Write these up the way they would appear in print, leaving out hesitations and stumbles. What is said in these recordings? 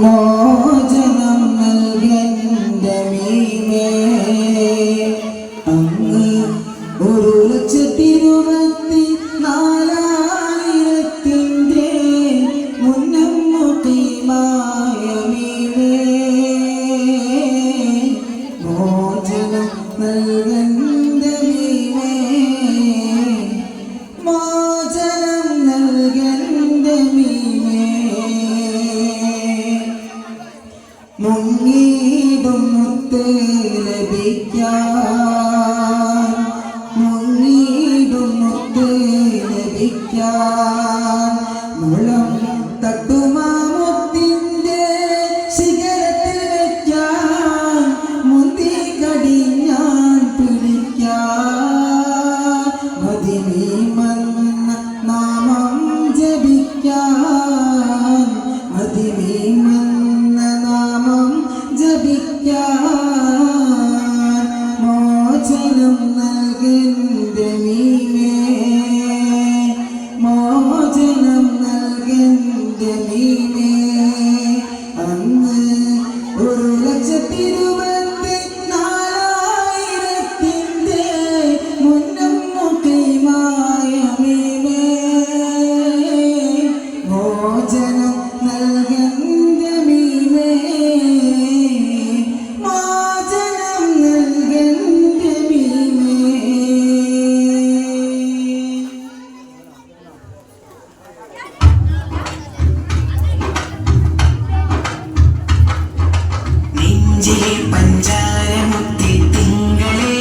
മോചനം നൽകന്റെ മീമേ അങ്ങ് 1,24,000 മുന്നമ്മുഖിമായ മീമേ മോചനം നൽകന്റെ മീമേ മോചനം നൽകന്റെ മീമേ മുങ്ങീടും മുത്ത് ലഭിക്കാൻ മുങ്ങീടും മുത്ത് ലഭിക്കാൻ മുളം തട്ടുമാമുത്തിന്റെ ശിഖരത്തിൽ വയ്ക്കാൻ മുന്തി കടിഞ്ഞാൻ പിടിക്കാൻ മതിമീമന്ന നാമം ജപിക്കാൻ മതിമീമന്ന നാമം ജപിക്കാൻ മോചനം നൽകന്റെ മീമേ മോചനം നൽകന്റെ മീമേ അങ്ങ് 1,24,000 മുന്നമ്മുഖിമായ മീമേ മോചനം നൽകന്റെ മീമേ മോചനം നൽകന്റെ മീമേ. നെഞ്ചിലെ പഞ്ചാരമുത്തി തിങ്കളേ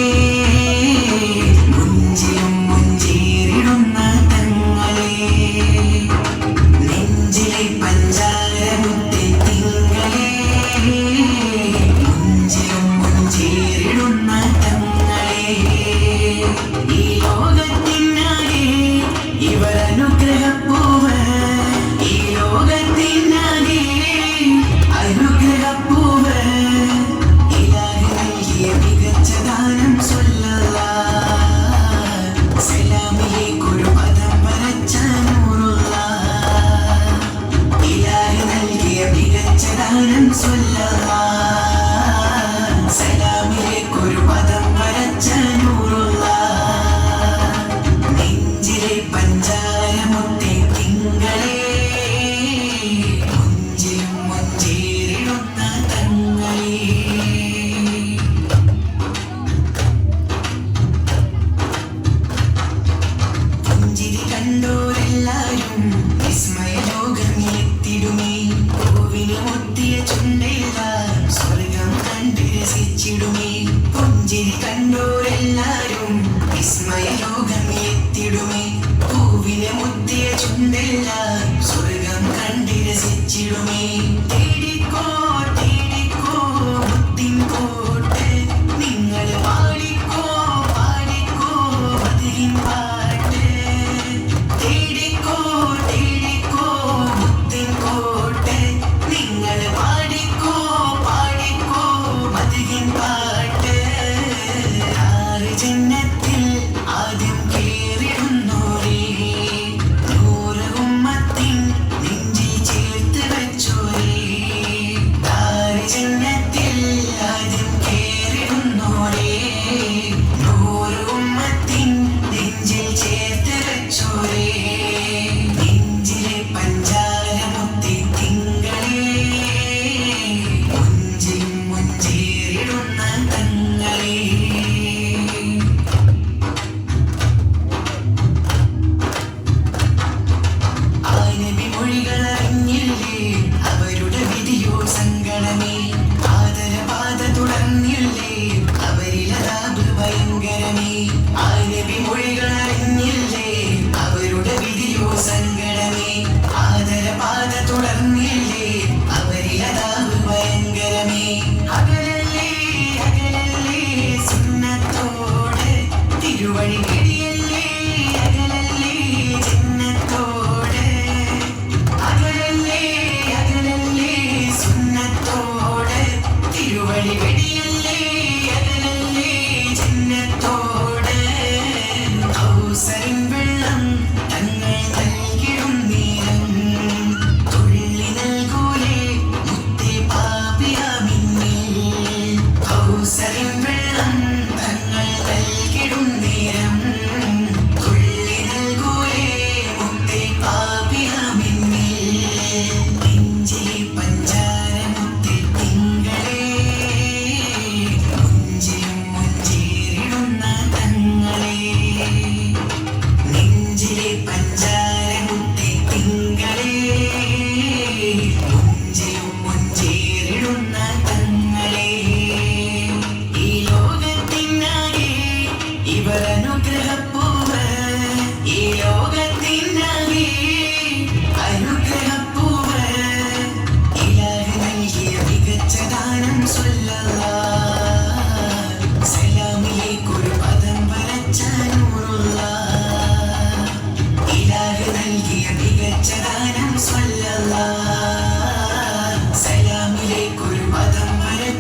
മുഞ്ചിലും മുഞ്ചേറിടുന്ന തങ്ങളേ നെഞ്ചിലെ പഞ്ചാരമുത്തി തിങ്കളേ മുഞ്ചിലും മുഞ്ചേറിടുന്ന തങ്ങളേ ഈ ലോകത്തിനാകെ ഇവർ അനുഗ്രഹപ്പൂവ് ഈ ലോകത്തിനാകെ അനുഗ്രഹപ്പൂവ് ഇലാഹി നൽകിയ മികച്ച ദാനം സ്വല്ലല്ലാഹ് സലാമിലേക്കൊരു പദം വരച്ച നൂറുല്ലാഹ് ഇലാഹി നൽകിയ മികച്ച ദാനം സ്വല്ലല്ലാഹ് സലാമിലേക്കൊരു പദം വരച്ച നൂറുല്ലാഹ് നെഞ്ചിലെ പഞ്ചാരമുത്തെ തിങ്കളേ മുഞ്ചിലും മുഞ്ചേറിടുന്ന തങ്ങളേ പുഞ്ചിരി കണ്ടോരെല്ലാരും വിസ്മയലോകം എത്തിടുമേ പൂവിന് മുത്തിയ ചുണ്ടെല്ലാം സ്വർഗം കണ്ട് രസിച്ചിടുമേ പുഞ്ചിരി കണ്ടോരെല്ലാരും വിസ്മയലോകം എത്തിടുമേ പൂവിന് മുത്തിയ ചുണ്ടെല്ലാം സ്വർഗം കണ്ട് രസിച്ചിടുമേ തേടിക്കോ തേടിക്കോ മുത്തിൻ കോട്ട് നിങ്ങൾ പാടിക്കോ പാടിക്കോ മധുരിൻ പാട്ട് തേടിക്കോ തേടിക്കോ മുത്തിൻ കോട്ട് നിങ്ങൾ പാടിക്കോ പാടിക്കോ മധുരിൻ പാട്ട് ആറ് ജന്നത്തിൽ ആദ്യം കേറിടുന്നോരേ നൂറ് ഉമ്മത്തിൻ നെഞ്ചിൽ ചേർത്ത് വെച്ചോരേ ആറ് ജന്നത്തിൽ ആദ്യം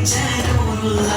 നൂറുള്ള